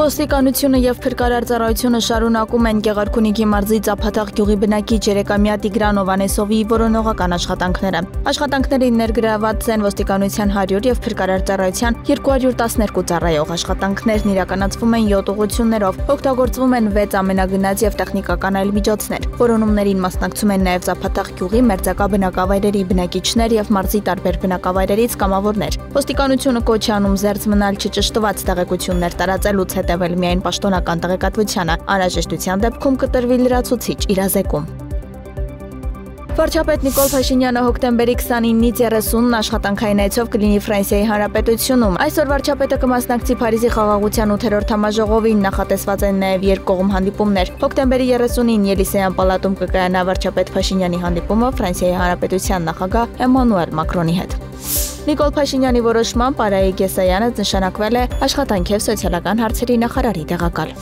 Ոստիկանությունը եւ Փրկարար ծառայությունը շարունակում են Գեղարքունիքի մարզի Ծափաթաղ գյուղի բնակիչ 3-ամյա Տիգրան Հովհաննեսովի որոնողական աշխատանքները։ Աշխատանքներին ներգրաված են ոստիկանության 100 եւ Փրկարար ծառայության 212 ծառայող։ Աշխատանքներն իրականացվում են 7 ուղղություններով, օգտագործվում են 6 ամենագնաց եւ տեխնիկական այլ միջոցներ։ Որոնումներին մասնակցում են նաեւ Ծափաթաղ գյուղի մերձակա բնակավայրերի բնակիչներ եւ մարզի տարբեր բնակավայրերից կամավորներ։ Ոստիկանությունը կոչ է անում զերծ մնալ չճշտված տեղեկություններ տարածելուց հետևել միայն պաշտոնական տեղեկատվությանը, անհրաժեշտության դեպքում կտրվի լրացուցիչ իրազեկում։ Վարչապետ Նիկոլ Փաշինյանը հոկտեմբերի 29-ից 30-ն աշխատանքային այցով կլինի Ֆրանսիայի Հանրապետությունում։ Այսօր վարչապետը կմասնակցի Փարիզի խաղաղության 8-րդ համաժողովին, նախատեսված են նաև երկկողմ հանդիպումներ։ Հոկտեմբերի 30-ին Ելիսեյան պալատում կկայանա վարչապետ Փաշինյանի հանդիպումը Ֆրանսիայի Հանրապետության նախագահ Էմանուել Մակրոնի հետ։ Նիկոլ Փաշինյանի որոշմամբ Արայիկ Եսայանը նշանակվել է աշխատանքի և սոցիալական հարցերի նախարարի տեղակալ։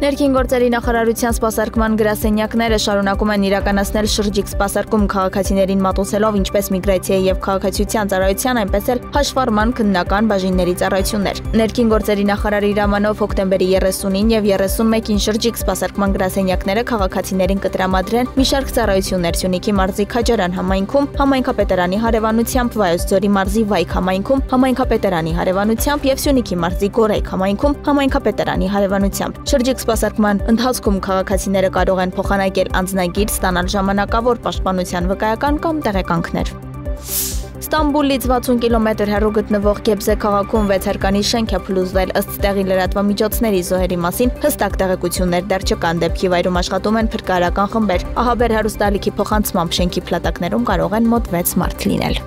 Ներքին գործերի նախարարության սպասարկման գրասենյակները շարունակում են իրականացնել շրջիկ սպասարկում քաղաքացիներին մատուցելով ինչպես միգրացիայի եւ քաղաքացիության ծառայության, այնպես էլ հաշվառման քննական բաժինների ծառայություններ։ Ներքին գործերի նախարարի հրամանով հոկտեմբերի 30-ին եւ 31-ին շրջիկ սպասարկման գրասենյակները քաղաքացիներին կտրամադրեն մի շարք ծառայություններ Սյունիքի մարզի Քաջարան համայնքում, համայնքապետարանի հարևանությամբ Վայոց ձորի մարզի Վայք համայնքում, համայնքապետարանի հարևանությամբ եւ Սյունիքի մարզի Գորայք համայնքում, համայնքապետարանի հարևանությամբ։ Շրջիկ սպասարկման ընթացքում քաղաքացիները կարող են փոխանակել անձնագիր, ստանալ ժամանակավոր պաշտպանության վկայական կամ տեղեկանքներ։ Ստամբուլից 60 կիլոմետր հեռու գտնվող Գեբզե քաղաքում 6 հարկանի շենք է փլուզվել, ըստ տեղի լրատվամիջոցների զոհերի մասին հստակ տեղեկություններ դեռ չկան, դեպքի վայրում աշխատում են փրկարարական խմբեր։ Ահաբեր հեռուստաալիքի փոխանցմամբ շենքի փլատակներում կարող են մոտ 6 մարդ լինել։